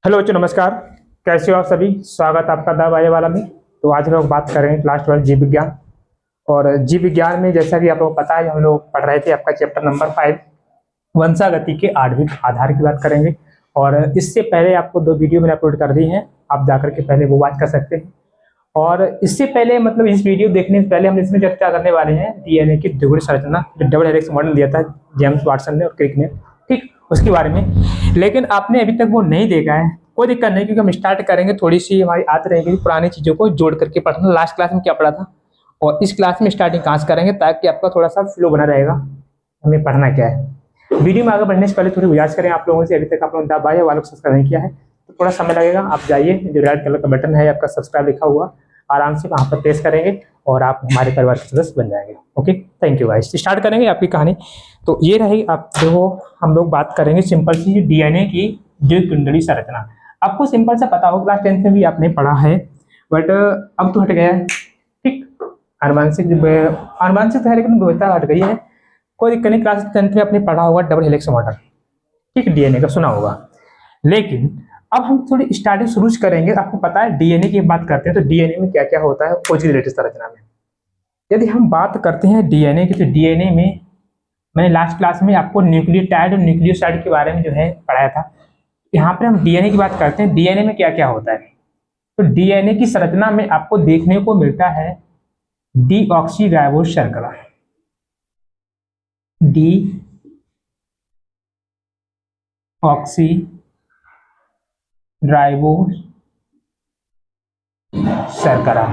Hello बच्चों, नमस्कार। कैसे हो आप सभी? स्वागत आपका दा बाये वाला में। तो आज हम लोग बात करेंगे क्लास 12 जीव विज्ञान। और जीव विज्ञान में जैसा कि आप लोगों को पता है, हम लोग पढ़ रहे थे आपका चैप्टर नंबर 5 वंशागति के आणविक आधार की बात करेंगे। और इससे पहले आपको 2 वीडियो मैंने अपलोड कर दी हैं, आप जाकर के पहले वो वॉच कर सकते हैं। और इससे पहले मतलब इस वीडियो देखने से पहले हम इसमें चर्चा करने वाले हैं डीएनए की द्विगुण संरचना, जो डबल हेलिक्स मॉडल दिया था जेम्स वाटसन ने और क्रिक ने, ठीक, उसके बारे में। लेकिन आपने अभी तक वो नहीं देखा है, कोई दिक्कत नहीं, क्योंकि हम स्टार्ट करेंगे, थोड़ी सी हमारी आदत रहेगी पुरानी चीज़ों को जोड़ करके पढ़ना। लास्ट क्लास में क्या पढ़ा था और इस क्लास में स्टार्टिंग कहाँ से करेंगे, ताकि आपका थोड़ा सा फ्लो बना रहेगा हमें पढ़ना क्या है। वीडियो में आगे बढ़ने से पहले थोड़ी गुजारिश करें आप लोगों से, अभी तक आप लोगों ने दबाया वालों को सब्सक्राइब नहीं किया है तो थोड़ा समय लगेगा। आप जाइए, जो रेड कलर का बटन है आपका सब्सक्राइब लिखा हुआ, आराम से वहाँ पर प्रेस करेंगे और आप हमारे परिवार के सदस्य बन जाएंगे। Okay, thank you guys. Start करेंगे आपकी कहानी। तो ये रही, आप देखो हम लोग बात करेंगे सिंपल सी डीएनए की द्विकुंडली संरचना। आपको सिंपल सा पता हो, क्लास 10 में भी आपने पढ़ा है, बट अब तो हट गया है, ठीक। आनुवंशिक है लेकिन विविधता हट गई है। कोई दिक्कत नहीं, क्लास 10 में आपने पढ़ा होगा डबल हेलिक्स मॉडल, ठीक, डीएनए का सुना होगा। लेकिन अब हम थोड़ी स्टार्टिंग शुरू से करेंगे। आपको पता है डीएनए की बात करते हैं तो डीएनए में क्या क्या होता है खोज रिलेटेड संरचना में। यदि हम बात करते हैं डीएनए की, तो डीएनए में मैंने लास्ट क्लास में आपको न्यूक्लियोटाइड और न्यूक्लियोसाइड के बारे में जो है पढ़ाया था। यहाँ पे हम डीएनए की बात करते हैं, डीएनए में क्या क्या होता है। तो डीएनए की संरचना में आपको देखने को मिलता है डीऑक्सीराइबोस शर्करा, डी ऑक्सी राइबोस शर्करा,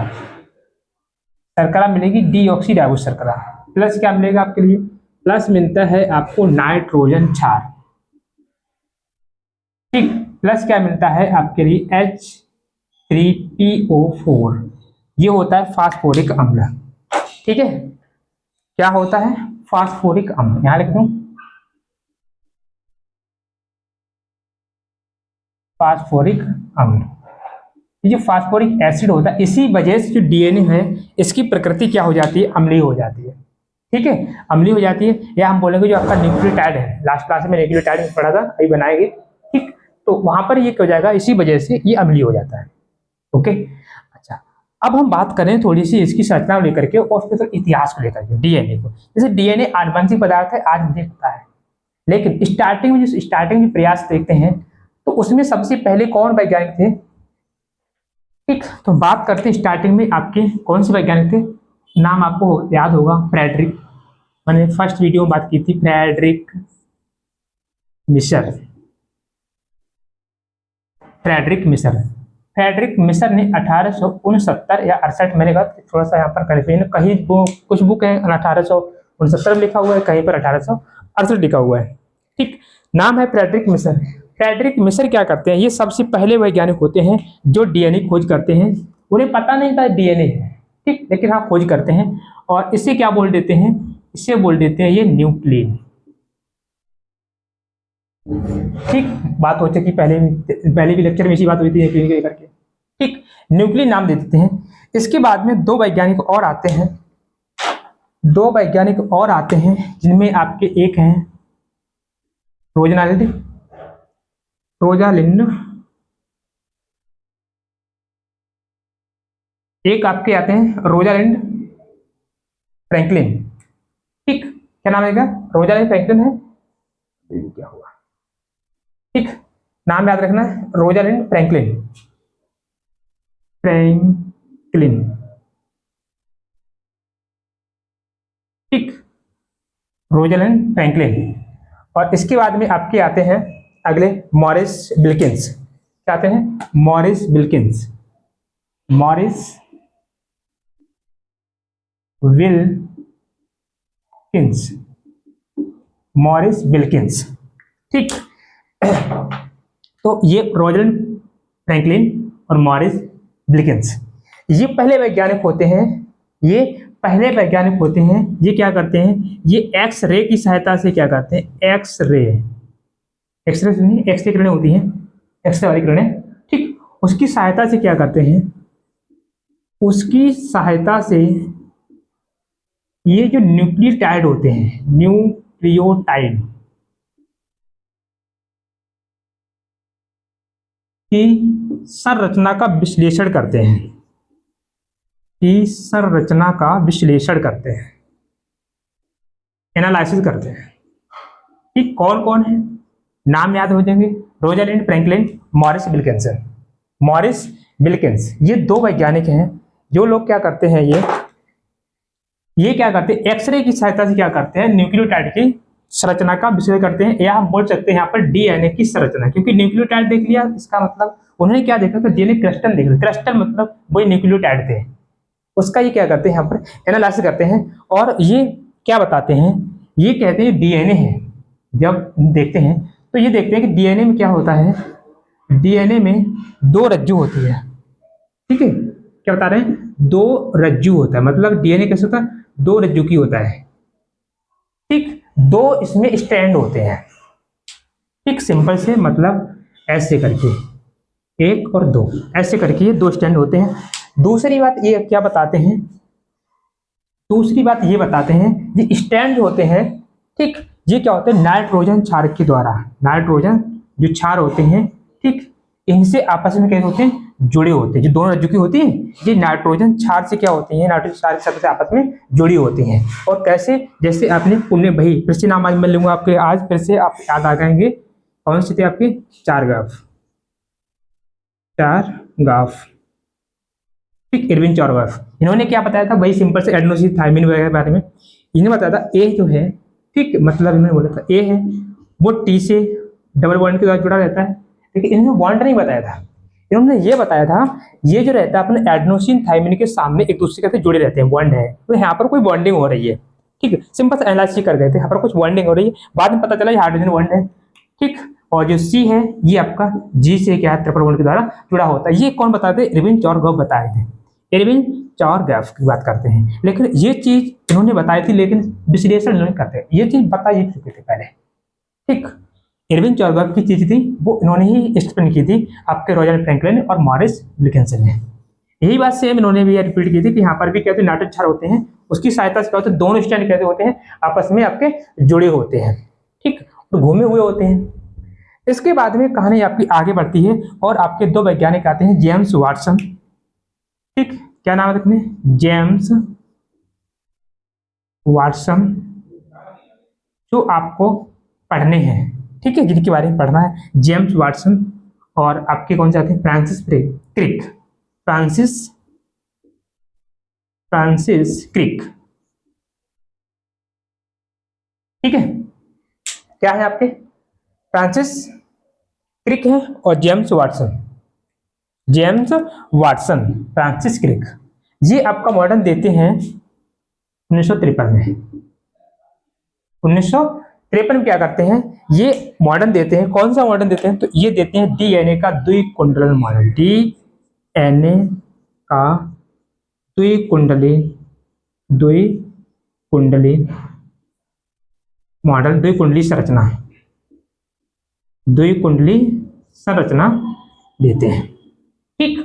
शर्करा मिलेगी डीऑक्सीराइबोस शर्करा। प्लस क्या मिलेगा आपके लिए? प्लस मिलता है आपको नाइट्रोजन क्षार, ठीक। प्लस क्या मिलता है आपके लिए? H3PO4, ये होता है फास्फोरिक अम्ल, ठीक है। क्या होता है? फास्फोरिक अम्ल, यहां लिख दूं फास्फोरिक अम्ल। ये जो फास्फोरिक एसिड होता है, इसी वजह से जो डीएनए है इसकी प्रकृति क्या हो जाती है? अम्लीय हो जाती है, ठीक है, अम्लीय हो जाती है। या हम बोलेंगे जो आपका न्यूक्लियोटाइड है, लास्ट क्लास में न्यूक्लियोटाइड पढ़ा था, अभी बनाएंगे, ठीक। तो वहां पर ये क्या हो जाएगा? इसी वजह से ये अम्लीय हो जाता है। ओके, अच्छा। अब हम बात करें थोड़ी सी इसकी संरचना को लेकर के और फिर इतिहास को लेकर के डीएनए को। जैसे डीएनए आनुवंशिक पदार्थ है, आज मुझे पता है, लेकिन स्टार्टिंग में प्रयास देखते हैं तो उसमें सबसे पहले कौन वैज्ञानिक थे, ठीक। तो बात करते हैं स्टार्टिंग में आपके कौन से वैज्ञानिक थे। नाम आपको याद होगा, फ्रेडरिक, मैंने फर्स्ट वीडियो में बात की थी, Friedrich Miescher. Friedrich Miescher Friedrich Miescher ने 1869 या 68, मैंने कहा थोड़ा सा यहाँ पर कन्फ्यूजन, कहीं वो कुछ बुक है 1869 लिखा हुआ है, कहीं पर 1868 लिखा हुआ है, ठीक। नाम है फ्रेडरिक मिशर। फ्रेडरिक मिशर क्या करते हैं? ये सबसे पहले वैज्ञानिक होते हैं जो डीएनए खोज करते हैं। उन्हें पता नहीं था डीएनए है, ठीक, लेकिन हाँ खोज करते हैं। और इसे क्या बोल देते हैं? इसे बोल देते हैं ये न्यूक्लियन, ठीक। बात हो चुकी पहले भी लेक्चर में इसी बात हुई थी न्यूक्लियन को लेकर के, ठीक। न्यूक्लियन नाम दे देते हैं। इसके बाद में दो वैज्ञानिक और आते हैं, जिनमें आपके एक हैं रोजनाल्ड रोजालिंड, एक आपके आते हैं रोजालिंड फ्रैंकलिन, ठीक। क्या नाम है इनका? रोजालिंड फ्रैंकलिन है, क्या हुआ, ठीक। नाम याद रखना है, रोजालिंड फ्रैंकलिन, फ्रैंकलिन, ठीक, रोजालिंड फ्रैंकलिन। और इसके बाद में आपके आते हैं अगले मॉरिस विल्किंस। क्या आते हैं? Morris Wilkins, Morris Wilkins, Morris Wilkins, ठीक। तो ये रोजलिंड फ्रैंकलिन और मॉरिस विल्किंस, ये पहले वैज्ञानिक होते हैं। ये क्या करते हैं? ये एक्स रे की सहायता से क्या करते हैं? एक्स रे सुनिए, एक्स रे किरणें होती हैं, एक्स रे वाली किरणें, ठीक। उसकी सहायता से क्या करते हैं? उसकी सहायता से ये जो न्यूक्लियोटाइड होते हैं, न्यूक्लियोटाइड, की संरचना का विश्लेषण करते हैं, की संरचना का विश्लेषण करते हैं, एनालिसिस करते हैं कि कौन कौन है। नाम याद हो जाएंगे, Rosalind Franklin, Morris Wilkinson. Morris Wilkins ये दो वैज्ञानिक हैं जो लोग क्या करते हैं, ये क्या करते हैं, एक्सरे की सहायता से क्या करते हैं, न्यूक्लियोटाइड की संरचना का विश्लेषण करते हैं, या हम बोल सकते हैं यहाँ पर डीएनए की संरचना। क्योंकि न्यूक्लियोटाइड देख लिया, इसका मतलब उन्होंने क्या देखा था, डीएनए क्रिस्टल देख लिया। क्रिस्टल मतलब वही न्यूक्लियोटाइड थे, उसका ये क्या करते हैं यहाँ पर एनालिसिस करते हैं। और ये क्या बताते हैं, ये कहते हैं डीएनए है। जब देखते हैं तो ये देखते हैं कि डीएनए में क्या होता है, डीएनए में दो रज्जु होती है। ठीक है, क्या बता रहे हैं, दो रज्जु होता है। मतलब डीएनए कैसे होता है, दो रज्जु की होता है। ठीक, दो इसमें स्ट्रैंड होते हैं। ठीक, सिंपल से मतलब ऐसे करके एक और दो, ऐसे करके ये दो स्ट्रैंड होते हैं। दूसरी बात ये क्या बताते हैं, दूसरी बात ये बताते हैं, ये स्ट्रैंड होते हैं, ठीक, ये क्या होते हैं, नाइट्रोजन क्षार के द्वारा, नाइट्रोजन जो क्षार होते हैं, ठीक, इनसे आपस में कैसे होते हैं, जुड़े होते हैं। जो दोनों रज्जु की होती है, ये नाइट्रोजन क्षार से क्या होती है, नाइट्रोजन क्षार के साथ आपस में जुड़ी होती हैं। और कैसे, जैसे आपने पुण्य भाई, फिर से नाम आज मैं लूंगा आपके, आज फिर से आप याद आ जाएंगे, कौन से थे आपके, चारगाफ, चारगाफ, ठीक, इरविन चारगाफ। इन्होंने क्या बताया था, वही सिंपल से एडेनोसिन थायमिन वगैरह के बारे में इन्होंने बताया था। ए जो है, ठीक, मतलब इन्होंने बोला था ए है वो टी से डबल बॉन्ड के द्वारा जुड़ा रहता है। लेकिन इन्होंने बॉन्ड नहीं बताया था, इन्होंने ये बताया था ये जो रहता है अपने एडेनोसिन थायमिन के सामने एक दूसरे के साथ जुड़े रहते हैं, बॉन्ड है, तो यहाँ पर कोई बॉन्डिंग हो रही है। ठीक है, सिंपल से एनालिसिस कर गए थे, यहाँ पर कुछ बॉन्डिंग हो रही है, बाद में पता चला ये हाइड्रोजन बॉन्ड है। ठीक, और जो सी है ये आपका जी से क्या है, ट्रिपल बॉन्ड के द्वारा जुड़ा होता है। ये कौन बताते हैं, इरविन चारगाफ बताए थे, इरविन चारगाफ की बात करते हैं। लेकिन ये चीज इन्होंने बताई थी, लेकिन विश्लेषण नहीं करते, ये चीज बता ही चुके थे पहले। ठीक, इरविन चारगाफ की चीज थी वो इन्होंने ही एक्सप्लेन की थी, आपके रोजालिंड फ्रैंकलिन और मॉरिस विल्किंसन ने। यही बात सेम इन्होंने भी रिपीट की थी कि यहाँ पर भी कहते हैं नाइट्रोजन क्षार होते हैं, उसकी सहायता से क्या होता है, दोनों स्ट्रैंड कैसे होते हैं, आपस में आपके जुड़े होते हैं। ठीक, तो घूमे हुए होते हैं। इसके बाद में कहानी आपकी आगे बढ़ती है और आपके दो वैज्ञानिक आते हैं, जेम्स वाटसन। ठीक, क्या नाम है रखने, जेम्स वाटसन, जो आपको पढ़ने हैं, ठीक है, जिनके बारे में पढ़ना है, जेम्स वाटसन। और आपके कौन से आते हैं, फ्रांसिस क्रिक, फ्रांसिस क्रिक। ठीक है, क्या है आपके, फ्रांसिस क्रिक है और James Watson, James Watson, Francis Crick. ये आपका मॉडर्न देते हैं 1953 में। 1953 में क्या करते हैं, ये मॉडर्न देते हैं, कौन सा मॉडर्न देते हैं, तो ये देते हैं डीएनए का द्विकुंडल मॉडल, डीएनए का द्विकुंडली मॉडल, द्विकुंडली संरचना, द्विकुंडली संरचना देते हैं। ठीक,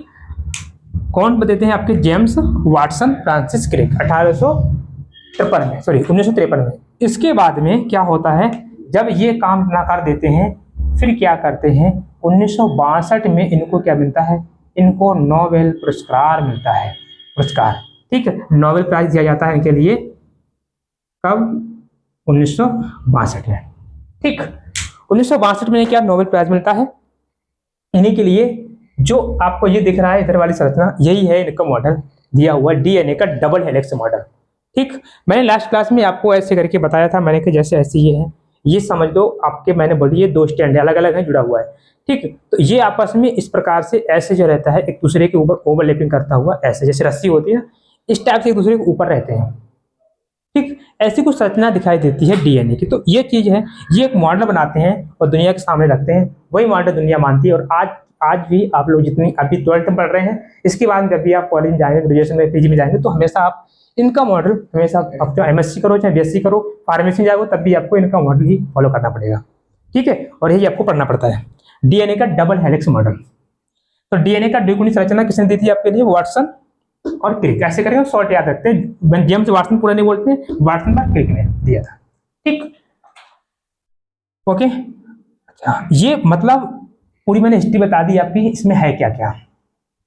कौन देते हैं आपके, जेम्स वाटसन, फ्रांसिस क्रिक, 1853 में, सॉरी 1953 में। इसके बाद में क्या होता है, जब ये काम नाकार देते हैं, फिर क्या करते हैं, 1962 में इनको क्या मिलता है, इनको नोबेल पुरस्कार मिलता है, पुरस्कार। ठीक है, नोबेल प्राइज दिया जाता है इनके लिए, कब, 1962 में। ठीक, 1962 में क्या नोबेल प्राइज मिलता है इन्हीं के लिए। जो आपको ये दिख रहा है इधर वाली संरचना, यही है इनका मॉडल दिया हुआ, डीएनए का डबल हेलिक्स मॉडल। ठीक, मैंने लास्ट क्लास में आपको ऐसे करके बताया था, मैंने कि जैसे ऐसे ये है, ये समझ लो आपके, मैंने बोली ये दो स्टैंड अलग अलग है, जुड़ा हुआ है। ठीक, तो ये आपस में इस प्रकार से ऐसे जो रहता है, एक दूसरे के ऊपर ओवरलैपिंग करता हुआ, ऐसे जैसे रस्सी होती है ना, इस टाइप से एक दूसरे के ऊपर रहते हैं। ठीक, ऐसी कुछ संरचना दिखाई देती है डीएनए की। तो ये चीज है, ये एक मॉडल बनाते हैं और दुनिया के सामने रखते हैं, वही मॉडल दुनिया मानती है। और आज भी आप लोग जितनी अभी 12th में पढ़ रहे हैं, इसके बाद जब भी आप कॉलेज में जाएंगे, ग्रेजुएशन में, पीजी में जाएंगे, तो हमेशा आप इनका मॉडल, हमेशा आप चाहे एमएससी करो चाहे बीएससी करो, फार्मेसी जाओ, तब भी आपको इनका मॉडल ही फॉलो करना पड़ेगा। ठीक है, और यही आपको पढ़ना पड़ता है, डीएनए का डबल हेलिक्स मॉडल। तो डीएनए का द्विकोणीय संरचना किसने दी थी आपके लिए, वाटसन और क्रिक। ऐसे करके शॉर्ट याद रखते हैं, जेम्स वाटसन पूरा नहीं बोलते, वाटसन का क्रिक ने दिया था। ठीक, ओके, अच्छा, ये मतलब पूरी मैंने हिस्ट्री बता दी आपकी इसमें है क्या क्या।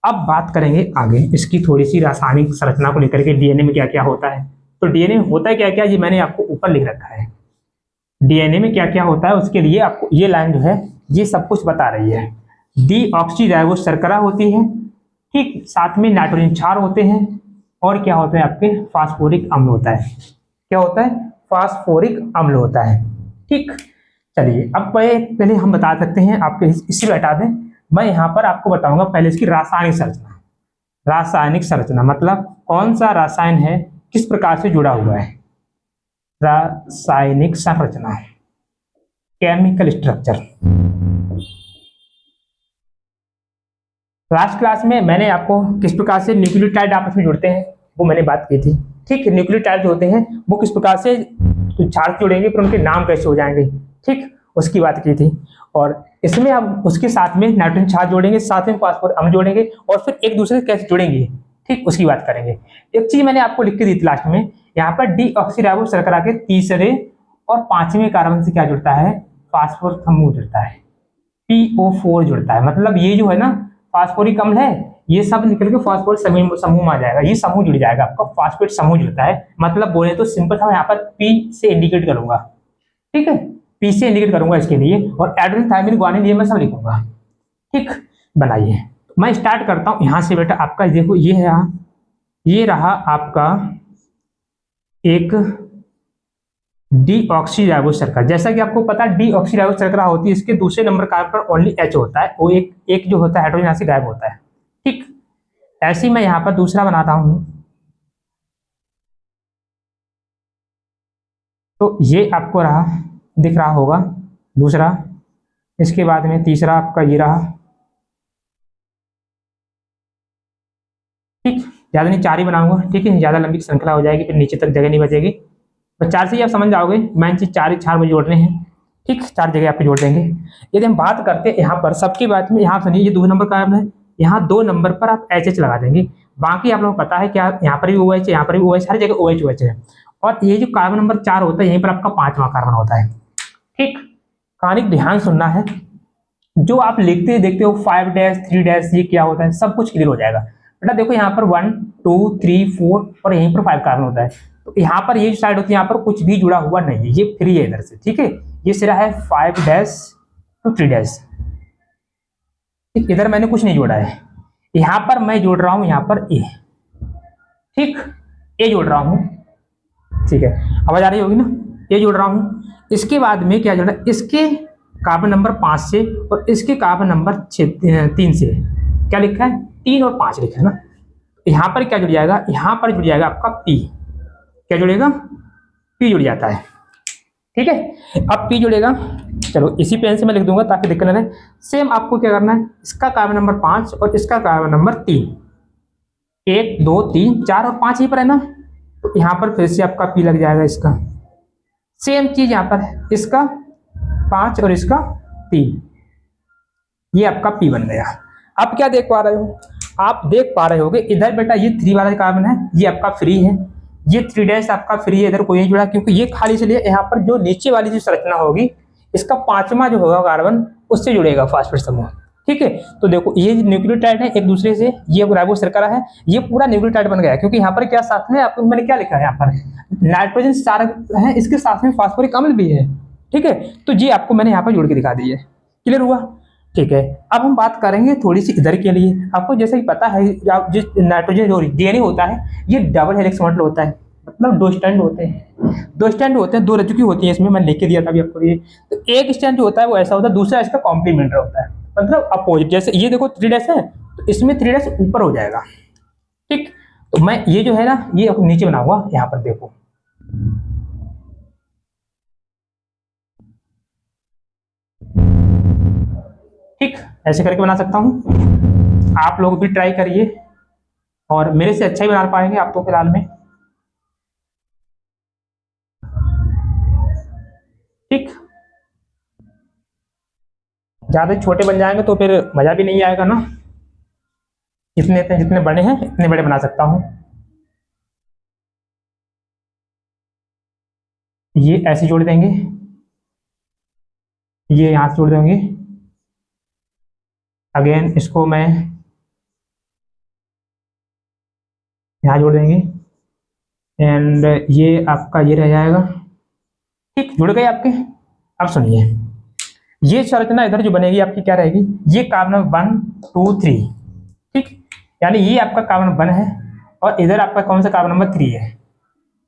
अब बात करेंगे आगे इसकी थोड़ी सी रासायनिक संरचना को लेकर के, डीएनए में क्या क्या होता है। तो डीएनए में होता है क्या क्या, ये मैंने आपको ऊपर लिख रखा है। डीएनए में क्या क्या होता है उसके लिए आपको ये लाइन जो है ये सब कुछ बता रही है। डीऑक्सीराइबोस शर्करा होती है, ठीक, साथ में नाइट्रोजन क्षार होते हैं, और क्या होते हैं आपके फास्फोरिक अम्ल होता है। क्या होता है, फास्फोरिक अम्ल होता है, ठीक। चलिए अब पहले हम बता सकते हैं आपके, इसी में हटा दें, मैं यहाँ पर आपको बताऊंगा पहले इसकी रासायनिक संरचना। रासायनिक संरचना मतलब कौन सा रसायन है किस प्रकार से जुड़ा हुआ है। रासायनिक संरचना, केमिकल स्ट्रक्चर। लास्ट क्लास में मैंने आपको किस प्रकार से न्यूक्लियोटाइड आपस में जुड़ते हैं वो मैंने बात की थी, ठीक। न्यूक्लियोटाइड जो होते हैं वो किस प्रकार से क्षार जुड़ेंगे, फिर उनके नाम कैसे हो जाएंगे, ठीक, उसकी बात की थी। और इसमें अब उसके साथ में नाइट्रोजन क्षार जोड़ेंगे, साथ में फास्फोरस अम्ल जोड़ेंगे, और फिर एक दूसरे से कैसे जुड़ेंगे, ठीक, उसकी बात करेंगे। एक चीज मैंने आपको लिख के दी थी लास्ट में, यहाँ पर डीऑक्सीराइबोस शर्करा के तीसरे और पांचवें कार्बन से क्या जुड़ता है, फास्फोरस समूह जुड़ता है, PO4 जुड़ता है। मतलब ये जो है ना फास्फोरिक अम्ल है, ये सब निकल के फास्फोरस समूह में आ जाएगा, ये समूह जुड़ जाएगा आपका, फास्फेट समूह जुड़ता है। मतलब बोले तो सिंपल था, यहाँ पर P से इंडिकेट करूंगा, ठीक है, P से इंडिकेट करूंगा इसके लिए, और एड्रेनलिन थायमिन ग्वानिन ये मैं सब लिखूंगा, ठीक। बनाइए, मैं स्टार्ट करता हूं यहां से बेटा। आपका देखो ये है, ये रहा आपका एक डीऑक्सीराइबोस शर्करा। जैसा कि आपको पता है डीऑक्सीराइबोस शर्करा होती है, इसके दूसरे नंबर कार्बन पर ओनली H होता है, वो एक जो होता है हाइड्रोजन यहाँ से गायब होता है, ठीक। ऐसे ही मैं यहाँ पर दूसरा बनाता हूं, तो ये आपको रहा, दिख रहा होगा दूसरा। इसके बाद में तीसरा आपका ये रहा, ठीक। ज्यादा नहीं, चार ही बनाऊंगा, ठीक है, ज्यादा लंबी श्रृंखला हो जाएगी, फिर नीचे तक जगह नहीं बचेगी। तो चार से ही आप समझ जाओगे, मेन चीज चार में जोड़ने हैं, ठीक, चार जगह आपको जोड़ देंगे। यदि हम बात करते हैं यहाँ पर सबकी बात में, यहाँ सुनिए, ये 2 नंबर कार्बन है, यहाँ 2 नंबर पर आप HH लगा देंगे। बाकी आप लोगों को पता है क्या, यहाँ पर भी OH, यहाँ पर भी OH, हर जगह OH है। और ये जो कार्बन नंबर 4 होता है, यहीं पर आपका 5वां कार्बन होता है, ठीक। कहानी ध्यान सुनना है, जो आप लिखते देखते हो 5 3 ये क्या होता है, सब कुछ क्लियर हो जाएगा बेटा। देखो यहाँ पर 1 2 3 4 और यहीं पर 5 कार्बन होता है, तो यहाँ पर ये जो साइड होती है यहाँ पर कुछ भी जुड़ा हुआ नहीं है, ये फ्री है इधर से, ठीक है। ये सिरा है 5 to 3 ठीक, इधर मैंने कुछ नहीं जोड़ा है। यहाँ पर मैं जोड़ रहा हूँ, यहाँ पर ए, ठीक, ए जोड़ रहा हूँ, ठीक है, आवाज आ रही होगी ना, ये जोड़ रहा हूँ। इसके बाद में क्या जोड़ा, इसके कार्बन नंबर 5 से और इसके कार्बन नंबर 3 से क्या लिखा है, 3 और 5 लिखा है ना। यहाँ पर क्या जुड़ जाएगा, यहाँ पर जुड़ जाएगा आपका P, क्या जुड़ेगा, P जुड़ जाता है, ठीक है। अब P जुड़ेगा, चलो इसी पेन से मैं लिख दूंगा ताकि दिक्कत ना रहे। सेम आपको क्या करना है, इसका कार्बन नंबर 5 और इसका कार्बन नंबर 3, 1 2 3 4 और 5 ही पर है ना, तो यहाँ पर फिर से आपका P लग जाएगा इसका। सेम चीज यहाँ पर इसका 5 और इसका 3, ये आपका P बन गया। अब क्या देख पा रहे हो, आप देख पा रहे होगे इधर बेटा ये 3 वाला कार्बन है, ये आपका फ्री है, ये 3 आपका फ्री है, इधर कोई नहीं जुड़ा क्योंकि ये खाली, इसलिए यहाँ पर जो नीचे वाली जो संरचना होगी, इसका 5वां जो होगा कार्बन उससे जुड़ेगा फास्फेट समूह, ठीक है। तो देखो ये न्यूक्लियोटाइड है एक दूसरे से, ये राइबोस शर्करा है, ये पूरा न्यूक्लियोटाइड बन गया क्योंकि यहाँ पर क्या साथ में आपको मैंने क्या लिखा है, यहाँ पर नाइट्रोजन क्षार है, इसके साथ में फास्फोरिक अम्ल भी है, ठीक है। तो ये आपको मैंने यहाँ पर जोड़ के दिखा दी है, क्लियर हुआ, ठीक है। अब हम बात करेंगे थोड़ी सी इधर के लिए। आपको जैसे कि पता है जिस नाइट्रोजन जो डीएनए होता है ये डबल हेलिक्स मॉडल होता है, मतलब 2 स्टैंड होते हैं, 2 स्टैंड होते हैं, 2 रज्जु होती है इसमें, मैंने लिख के दिया था अभी आपको ये। तो एक स्टैंड जो होता है वो ऐसा होता है, दूसरा इसका कॉम्प्लीमेंट्री होता है, मतलब अपोजिट। जैसे ये देखो 3 है तो इसमें 3 ऊपर हो जाएगा, ठीक। तो मैं ये जो है ना ये नीचे बनाऊंगा, यहाँ पर देखो, ठीक, ऐसे करके बना सकता हूं। आप लोग भी ट्राई करिए और मेरे से अच्छा ही बना पाएंगे आप तो फिलहाल में, ठीक। ज्यादा छोटे बन जाएंगे तो फिर मजा भी नहीं आएगा ना, जितने बड़े हैं इतने बड़े बना सकता हूं। ये ऐसे जोड़ देंगे, ये यहां से जोड़ देंगे, अगेन इसको मैं यहाँ जोड़ देंगे एंड ये आपका ये रह जाएगा। ठीक, जुड़ गए आपके। अब सुनिए, ये संरचना इधर जो बनेगी आपकी क्या रहेगी, ये कार्बन नंबर 1 2 3, ठीक, यानी ये आपका कार्बन नंबर 1 है और इधर आपका कौन सा कार्बन नंबर 3 है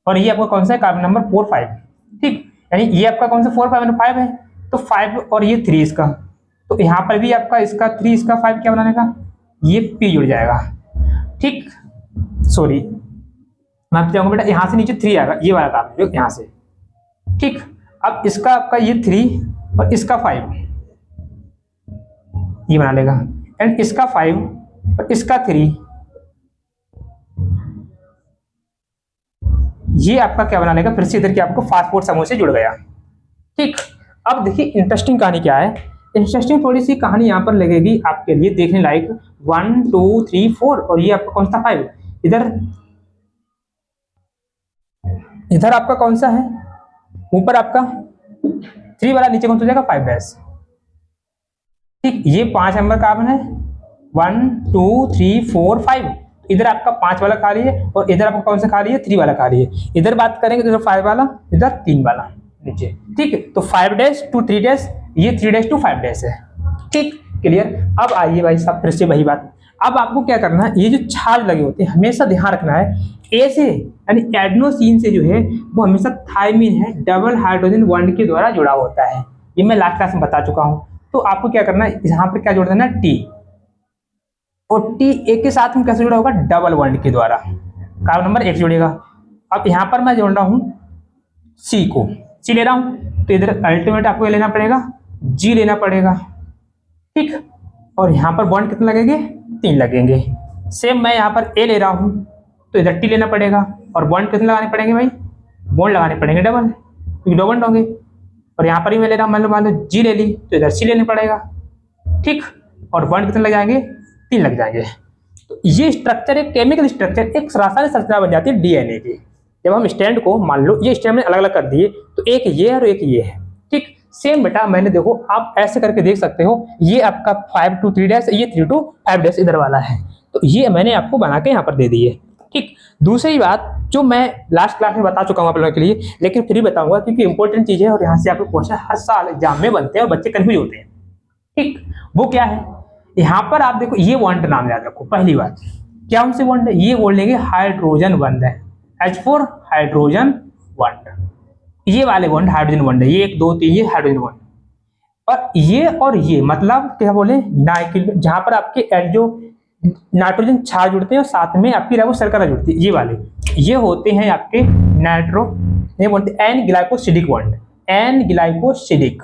और ये आपका कौन सा कार्बन नंबर 4 5, ठीक, यानी ये आपका कौन सा 4 5 5 है, तो 5 और ये 3 इसका, तो यहाँ पर भी आपका इसका 3 इसका 5 क्या बनाने का, ये P जुड़ जाएगा। ठीक, सॉरी मैं आपको जाऊंगा बेटा, यहाँ से नीचे 3 आएगा, ये वाला काम यहाँ से। ठीक, अब इसका आपका ये 3 और इसका 5 ये बना लेगा एंड इसका 5 और इसका 3 ये आपका क्या बना लेगा, फिर से इधर के आपको फास्फोर समूह से जुड़ गया। ठीक, अब देखिए इंटरेस्टिंग कहानी क्या है, इंटरेस्टिंग थोड़ी सी कहानी यहाँ पर लगेगी आपके लिए देखने लायक। 1 2 3 4 और ये आपका कौन सा 5, इधर आपका कौन सा है, ऊपर आपका 3 वाला, नीचे कौन सा हो जाएगा 5 डैश। ठीक, ये 5 नंबर कार्बन है, 1 2 3 4 5, इधर आपका 5 वाला खाली है और इधर आपका कौन सा खाली है, 3 वाला खाली है। इधर बात करेंगे तो इधर 5 वाला, इधर 3 वाला नीचे। ठीक है, तो 5 डैश टू 3 डैश, ये 3 डैश टू 5 डैश है। ठीक, क्लियर। अब आइए भाई साहब फिर से वही बात, अब आपको क्या करना है, ये जो छाल लगे होते हैं हमेशा ध्यान रखना है, ए से यानी एडेनोसिन से जो है वो हमेशा थायमिन है डबल हाइड्रोजन बॉन्ड के द्वारा जुड़ा होता है, ये मैं लास्ट क्लास में बता चुका हूं। तो आपको क्या करना है, यहाँ पर क्या जोड़ देना है, टी, और टी एक के साथ में कैसे जुड़ा होगा, डबल बॉन्ड के द्वारा, कार्बन नंबर 1 जुड़ेगा। अब यहाँ पर मैं जोड़ रहा हूँ सी को, सी ले रहा हूँ, तो इधर अल्टीमेट आपको लेना पड़ेगा, जी लेना पड़ेगा। ठीक, और यहाँ पर बॉन्ड कितने लगेंगे, 3 लगेंगे। सेम मैं यहाँ पर ए ले रहा हूँ, तो इधर टी लेना पड़ेगा और बॉन्ड कितने लगाने पड़ेंगे भाई, बॉन्ड लगाने पड़ेंगे डबल, क्योंकि 2 बॉन्ड होंगे। और यहाँ पर ही मैं ले रहा हूँ, मान लो जी ले ली, तो इधर सी लेना पड़ेगा। ठीक, और बॉन्ड कितने लग जाएंगे, 3 लग जाएंगे। तो ये स्ट्रक्चर एक केमिकल स्ट्रक्चर, एक रासायनिक संरचना बन जाती है डीएनए की। जब हम स्टैंड को मान लो ये स्टैंड में अलग अलग कर दिए, तो एक ये है और एक ये है। ठीक, सेम बेटा मैंने देखो आप ऐसे करके देख सकते हो, ये आपका 5 टू 3 डैश, ये 3 टू 5 डैश इधर वाला है, तो ये मैंने आपको बना के यहाँ पर दे दी है। ठीक, दूसरी बात जो मैं लास्ट क्लास में बता चुका हूँ आप लोगों के लिए, लेकिन फिर भी बताऊंगा क्योंकि इंपॉर्टेंट चीज है और यहाँ से आपको क्वेश्चन हर साल एग्जाम में बनते हैं और बच्चे कंफ्यूज होते हैं। ठीक, वो क्या है, यहाँ पर आप देखो ये बॉन्ड नाम याद रखो। पहली बात क्या उनसे बॉन्ड है, ये बोल लेंगे हाइड्रोजन बॉन्ड है, H4 हाइड्रोजन बॉन्ड, ये वाले बॉन्ड हाइड्रोजन बॉन्ड है, ये 1 2 3 ये हाइड्रोजन बॉन्ड। और ये मतलब क्या बोले, नाइट्रोजन, जहां पर आपके जो नाइट्रोजन क्षार जुड़ते हैं और साथ में आपकी राइबो शर्करा जुड़ती है, ये वाले ये होते हैं आपके नाइट्रो, ये बोलते हैं N glycosidic bond, N glycosidic.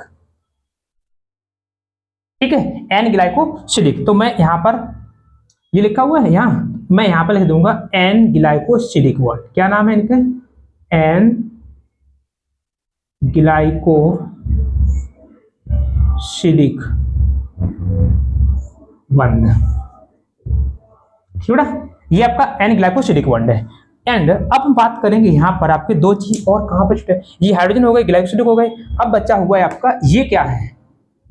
ठीक है, एन ग्लाइकोसिडिक। तो मैं यहाँ पर ये लिखा हुआ है, यहाँ मैं यहाँ पर लिख दूंगा एन ग्लाइकोसिडिक बॉन्ड। क्या नाम है इनके, एन ग्लाइकोसिडिक बॉन्ड। ठीक है, ये आपका एन ग्लाइकोसिडिक बॉन्ड है। एंड अब हम बात करेंगे यहाँ पर आपके 2 चीज और कहाँ पर, ये हाइड्रोजन हो गए, ग्लाइकोसिडिक हो गए। अब बच्चा हुआ है आपका ये क्या है,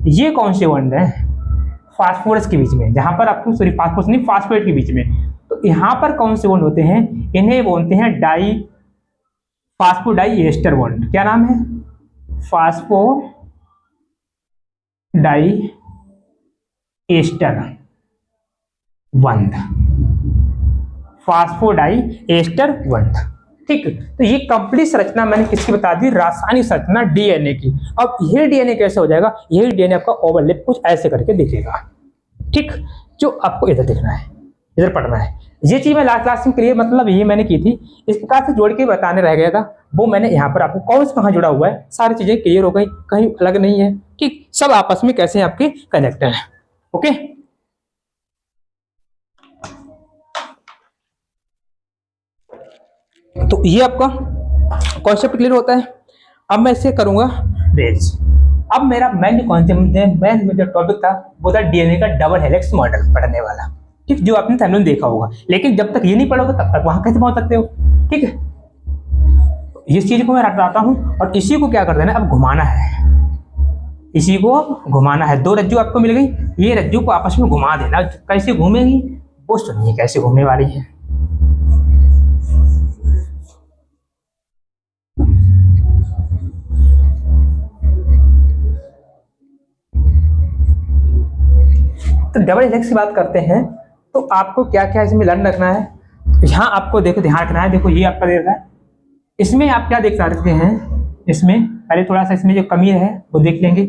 ये कौन से बॉन्ड है, फास्फोरस के बीच में, जहां पर आपको सॉरी फास्फोरस नहीं फास्फेट के बीच में। तो यहाँ पर कौन से बॉन्ड होते हैं, इन्हें बोलते हैं डाई फास्फोडाई एस्टर बॉन्ड। क्या नाम है, phosphodiester bond, phosphodiester bond. ठीक, तो ये कंप्लीट संरचना मैंने किसकी बता दी, रासायनिक संरचना डीएनए की। अब ये डीएनए कैसे हो जाएगा, यही डीएनए आपका ओवरलैप कुछ ऐसे करके दिखेगा। ठीक, जो आपको इधर दिखना है, इधर पढ़ना है। ये चीज मैं लास्ट क्लास में क्लियर मतलब ये मैंने की थी, इस प्रकार से जोड़ के बताने रह गया था, वो मैंने यहाँ पर आपको कौन से कहाँ जुड़ा हुआ है सारी चीजें क्लियर हो गई, कहीं अलग नहीं है। ठीक, सब आपस में कैसे आपके कनेक्ट है। ओके, तो ये आपका कॉन्सेप्ट क्लियर होता है। अब मैं इसे करूंगा रेज। अब मेरा मेन जो टॉपिक था वो था डीएनए का डबल हेलिक्स मॉडल पढ़ने वाला। ठीक, जो आपने थंबनेल देखा होगा, लेकिन जब तक ये नहीं पढ़ोगे तब तक वहां कैसे पहुंच सकते हो। ठीक है, इस चीज को मैं रटाता हूं और इसी को क्या कर देना, अब घुमाना है। इसी को घुमाना है। दो रज्जू आपको मिल गई, ये रज्जू को आपस में घुमा देना। कैसे घूमेगी वो सुनिए कैसे घूमने वाली है। तो डबल हेलिक्स की बात करते हैं तो आपको क्या क्या इसमें लर्न रखना है। यहाँ आपको देखो ध्यान रखना है। देखो ये आपका दे रखा है, इसमें आप क्या देख सकते हैं, इसमें पहले थोड़ा सा इसमें जो कमी है वो देख लेंगे।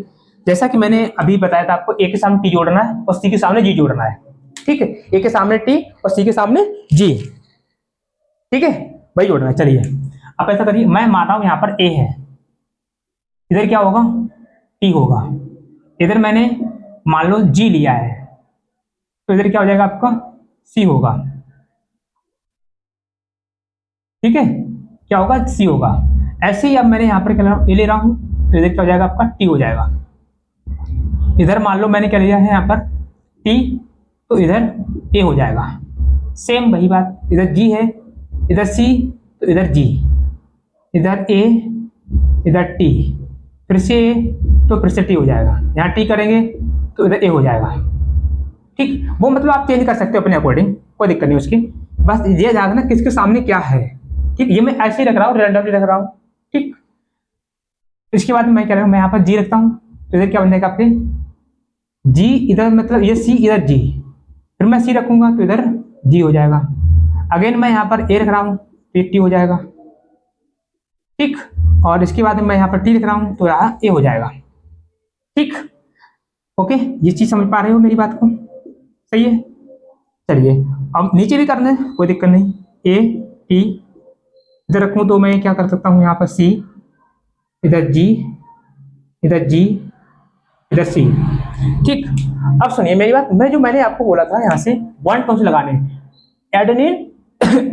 जैसा कि मैंने अभी बताया था आपको, ए के सामने टी जोड़ना है और सी के सामने जी जोड़ना है। ठीक है, ए के सामने टी और सी के सामने जी, ठीक है, वही जोड़ना है। चलिए अब ऐसा करिए, मैं मान रहा हूं यहाँ पर ए है, इधर क्या होगा टी होगा, इधर मैंने मान लो जी लिया है तो इधर क्या हो जाएगा आपका सी होगा। ठीक है, क्या होगा सी होगा। ऐसे ही अब मैंने यहाँ पर क्या ए ले रहा हूँ तो इधर क्या हो जाएगा आपका टी हो जाएगा। इधर मान लो मैंने क्या लिया है यहाँ पर टी, तो इधर ए हो जाएगा। सेम वही बात, इधर जी है, इधर सी तो इधर जी, इधर ए, इधर टी, फिर से ए तो फिर से टी हो जाएगा। यहाँ टी करेंगे तो इधर ए हो जाएगा। ठीक, वो मतलब आप चेंज कर सकते हो अपने अकॉर्डिंग, कोई दिक्कत नहीं उसकी। बस ये याद रखना किसके सामने क्या है। ठीक, ये मैं ऐसे ही रख रहा हूँ, रैंडमली रख रहा हूँ। ठीक, इसके बाद मैं क्या रहा हूँ, मैं यहाँ पर जी रखता हूँ तो इधर क्या बन जाएगा आपके जी, इधर मतलब ये सी इधर जी, फिर मैं सी रखूंगा तो इधर जी हो जाएगा। अगेन मैं यहाँ पर ए रख रहा हूँ तो ये टी हो जाएगा। ठीक, और इसके बाद मैं यहाँ पर टी लिख रहा हूँ तो यहाँ ए हो जाएगा। ठीक, ओके, ये चीज समझ पा रहे हो मेरी बात को, सही है। चलिए अब नीचे भी करना है, कोई दिक्कत नहीं। ए टी इधर रखूँ तो मैं क्या कर सकता हूँ, यहाँ पर सी, इधर जी, इधर जी, इधर सी। ठीक, अब सुनिए मेरी बात, मैंने आपको बोला था यहाँ से बॉन्ड कौन से लगाने, एडेनिन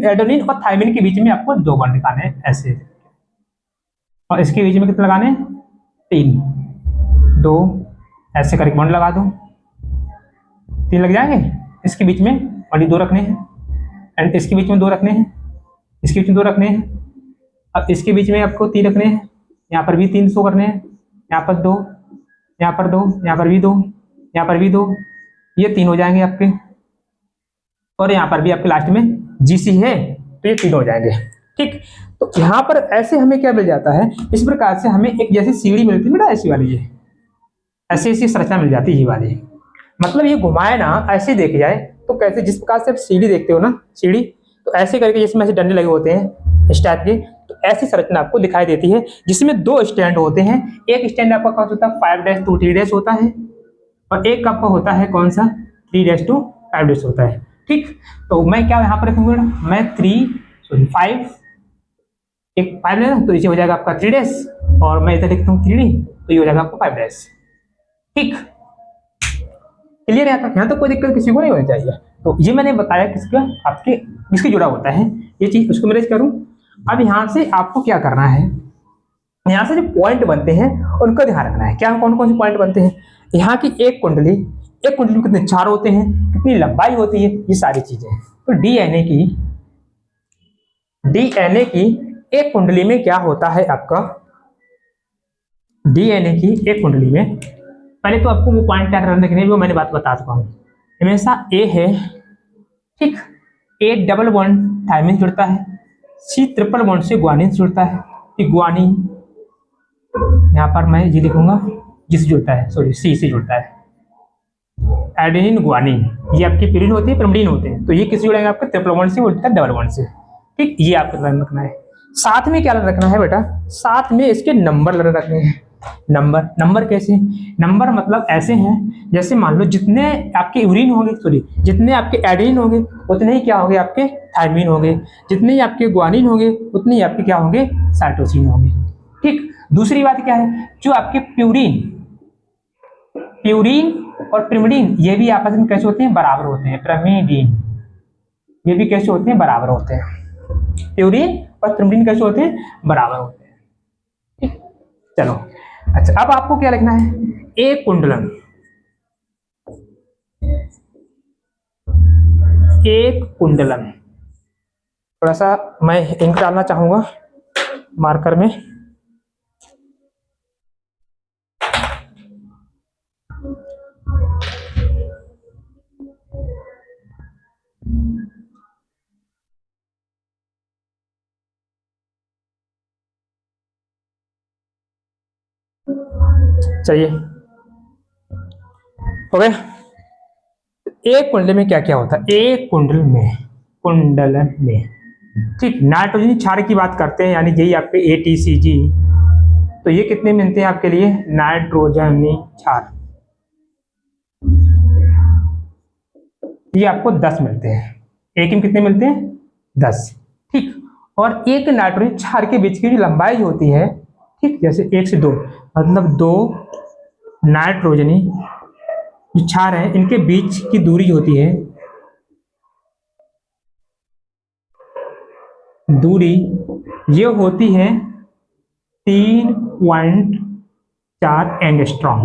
एडेनिन और थायमिन के बीच में आपको 2 बॉन्ड लगाने हैं ऐसे, और इसके बीच में कितने लगाने 3, 2 ऐसे करके बॉन्ड लगा दो, 3 लग जाएंगे। इसके बीच में और 2 रखने हैं, एंड इसके बीच में 2 रखने हैं, इसके बीच में 2 रखने हैं। अब इसके बीच में आपको 3 रखने हैं, यहाँ पर भी 3 शो करने हैं, यहाँ पर 2, यहाँ पर 2, यहाँ पर भी 2, यहाँ पर भी 2, ये 3 हो जाएंगे आपके। और यहाँ पर भी आपके लास्ट में जीसी है तो ये 3 हो जाएंगे। ठीक, तो यहाँ पर ऐसे हमें क्या मिल जाता है, इस प्रकार से हमें एक जैसी सीढ़ी मिलती है बेटा, ऐसी वाली, ये ऐसी ऐसी संरचना मिल जाती है ये वाली। मतलब ये घुमाए ना ऐसे देख जाए तो कैसे, जिस प्रकार से आप सीढ़ी देखते हो ना, सीढ़ी तो ऐसे करके जिसमें ऐसे डंडे लगे होते हैं इस टाइप के, तो ऐसी संरचना आपको दिखाई देती है जिसमें 2 स्टैंड होते हैं। एक स्टैंड आपका कौन सा होता है 5 to 3 होता है, और एक आपका होता है कौन सा 3 to 5 होता है। ठीक, तो मैं क्या यहाँ पर रखूंगा, मैं 5, एक 5 लेना तो इसे हो जाएगा आपका 3 और मैं इधर लिखता हूँ 3 तो ये हो जाएगा आपको 5। ठीक, क्लियर है यहाँ तो कोई दिक्कत किसी को नहीं होनी चाहिए। तो ये मैंने बताया किसका आपके किसके जुड़ा होता है ये चीज, उसको मैनेज करूँ। अब यहाँ से आपको क्या करना है, यहाँ से जो पॉइंट बनते हैं उनका ध्यान रखना है। क्या कौन कौन से पॉइंट बनते हैं, यहाँ की एक कुंडली में कितने 4 होते हैं, कितनी लंबाई होती है, ये सारी चीजें। तो डीएनए की एक कुंडली में क्या होता है आपका, डीएनए की एक कुंडली में पहले तो आपको वो पॉइंट क्या करना देखने, वो मैंने बात बता चुका हूँ। हमेशा ए है, ठीक, ए डबल बॉन्ड थायमिन जुड़ता है, सी ट्रिपल बॉन्ड से ग्वानिन जुड़ता है, ग्वानिन यहाँ पर मैं जी लिखूंगा जिस जुड़ता है, सॉरी सी से जुड़ता है, एडेनिन ग्वानिन ये आपकी प्यूरिन होती है, पिरिमिडीन होते हैं, तो ये किससे जुड़ेंगे आपके ट्रिपल बॉन्ड से, जुड़ता है डबल बॉन्ड से। ठीक, ये आपको ध्यान रखना है। साथ में क्या रखना है बेटा, साथ में इसके नंबर रखने हैं। नंबर कैसे, नंबर मतलब ऐसे हैं जैसे मान लो जितने आपके यूरिन होंगे, सॉरी जितने आपके एडेनिन होंगे उतने ही क्या होंगे आपके थायमिन होंगे, जितने ही आपके ग्वानिन होंगे उतने ही आपके क्या होंगे साइटोसिन होंगे। ठीक, दूसरी बात क्या है, जो आपके प्यूरिन और पिरिमिडीन ये भी आपस में कैसे होते हैं, बराबर होते हैं। पिरिमिडीन ये भी कैसे होते हैं, बराबर होते हैं। प्यूरिन और पिरिमिडीन कैसे होते हैं, बराबर होते हैं। ठीक, चलो अच्छा, अब आपको क्या लिखना है, एक कुंडलन, थोड़ा सा मैं इंक डालना चाहूंगा मार्कर में। चलिए ओके। एक कुंडल में क्या क्या होता है, एक कुंडल में ठीक नाइट्रोजन क्षार की बात करते हैं, यानी यही आपके ATCG। तो ये कितने मिलते हैं आपके लिए, नाइट्रोजनी क्षार, ये आपको 10 मिलते हैं। एक में कितने मिलते हैं, 10। ठीक, और एक नाइट्रोजन क्षार के बीच की जो लंबाई होती है, ठीक, जैसे 1 से 2 मतलब 2 नाइट्रोजनी जो क्षार है इनके बीच की दूरी होती है, दूरी ये होती है 3.4 एंगस्ट्रॉम।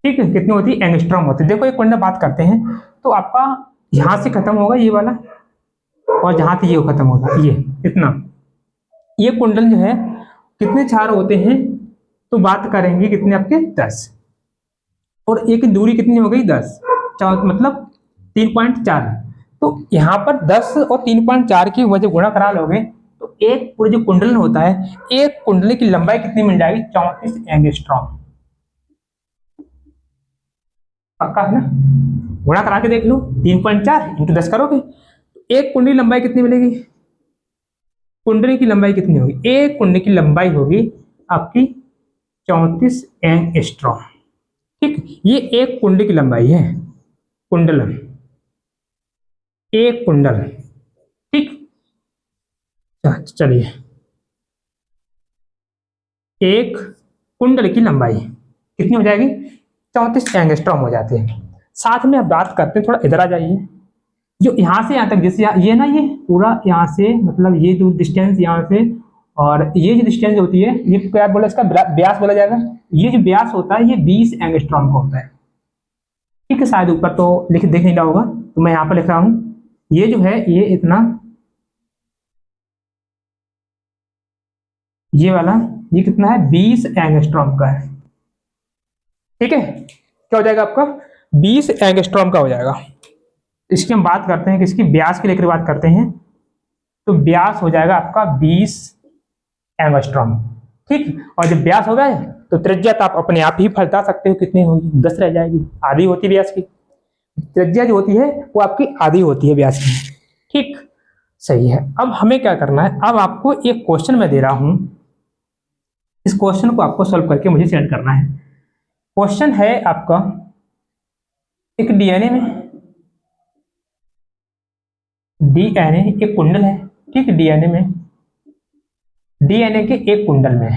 ठीक है, कितनी होती है, एंगस्ट्रॉम होती है। देखो एक क्वेश्चन बात करते हैं तो आपका यहां से खत्म होगा ये वाला, और जहां से ये खत्म होगा ये इतना, ये कुंडल जो है कितने क्षार होते हैं, तो बात करेंगे कितने आपके 10, और एक दूरी कितनी हो गई 10, मतलब 3.4। तो यहाँ पर 10 और 3.4 की वजह गुणा करा लोगे तो एक पूरे जो कुंडल होता है, एक कुंडली की लंबाई कितनी मिल जाएगी, 34 एंगस्ट्रॉम। पक्का है ना, गुणा करा के देख लो, 3.4 इंटू 10 करोगे एक कुंडली लंबाई कितनी मिलेगी, कुंडली की लंबाई कितनी होगी, एक कुंडली की लंबाई होगी आपकी 34 एंगस्ट्रॉम। ठीक, ये एक कुंडली की लंबाई है, कुंडलन, एक कुंडल। ठीक, चलिए एक कुंडल की लंबाई कितनी हो जाएगी, 34 एंगस्ट्रॉम हो जाते हैं। साथ में अब बात करते हैं, थोड़ा इधर आ जाइए, जो यहाँ से यहाँ तक, जैसे ये ना, ये पूरा यहाँ से मतलब ये जो डिस्टेंस यहाँ से और ये जो डिस्टेंस होती है, ये क्या बोला, इसका व्यास बोला जाएगा। ये जो व्यास होता है ये 20 एंगस्ट्रॉम का होता है। ठीक है, शायद ऊपर तो देख नहीं रहा होगा, तो मैं यहाँ पर लिख रहा हूँ, ये जो है ये इतना, ये वाला ये कितना है, 20 एंगस्ट्रॉम का है। ठीक है, क्या हो जाएगा आपका, 20 एंगस्ट्रॉम का हो जाएगा। इसकी हम बात करते हैं कि इसकी व्यास की लेकर बात करते हैं, तो व्यास हो जाएगा आपका 20 एंगस्ट्रॉम। ठीक, और जब व्यास हो गया तो त्रिज्या तो आप अपने आप ही बता सकते हो कितनी होगी, 10 रह जाएगी, आधी होती है व्यास की, त्रिज्या जो होती है वो आपकी आधी होती है व्यास की। ठीक, सही है। अब हमें क्या करना है, अब आपको एक क्वेश्चन मैं दे रहा हूं, इस क्वेश्चन को आपको सॉल्व करके मुझे सेंड करना है। क्वेश्चन है आपका, एक डीएनए एक कुंडल है। ठीक, डीएनए के एक कुंडल में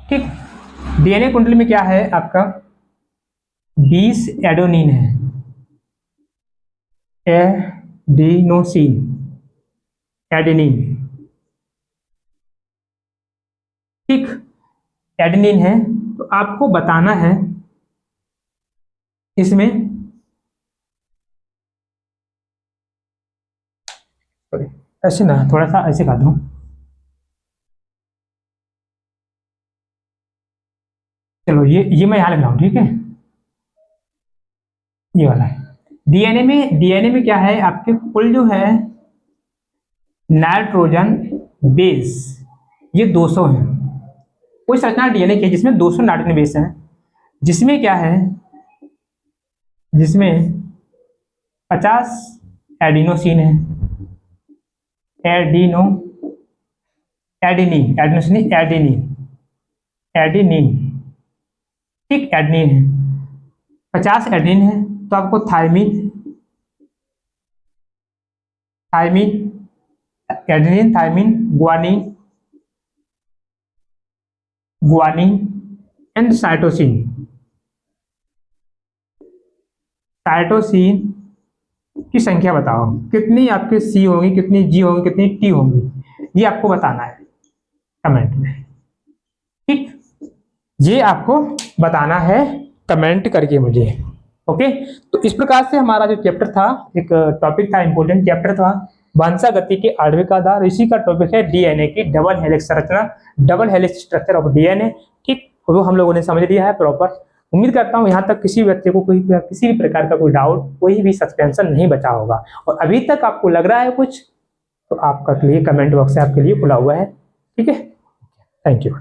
ठीक, डीएनए कुंडल में क्या है आपका, 20 एडेनिन है, एडेनिन। ठीक, एडेनिन है, तो आपको बताना है इसमें, ऐसे ना, थोड़ा सा ऐसे कर दूं, चलो ये मैं यहां लग रहा हूं। ठीक है, ये वाला है। डीएनए में क्या है आपके, कुल जो है नाइट्रोजन बेस ये 200 है। कोई संरचना डीएनए की जिसमें 200 नाइट्रोजन बेस है, जिसमें क्या है, जिसमें 50 एडिनोसिन है, एडिनिन। ठीक, एडेनिन है, 50 एडेनिन है, तो आपको thymine, adenine, thymine, guanine and cytosine की संख्या बताओ, कितनी आपके सी होगी, कितनी जी होगी, कितनी टी होगी, ये आपको बताना है कमेंट में। ठीक, ये आपको बताना है कमेंट करके मुझे। ओके, तो इस प्रकार से हमारा जो चैप्टर था, एक टॉपिक था, इंपॉर्टेंट चैप्टर था, वंशागति के आणविक आधार। इसी का टॉपिक है डीएनए की डबल हेलिक्स संरचना, double helix structure of DNA. ठीक, वो हम लोगों ने समझ लिया है प्रॉपर। उम्मीद करता हूं यहाँ तक किसी बच्चे को कोई किसी भी प्रकार का कोई डाउट, कोई भी सस्पेंशन नहीं बचा होगा। और अभी तक आपको लग रहा है कुछ तो आपका के लिए कमेंट बॉक्स आपके लिए खुला हुआ है। ठीक है, थैंक यू।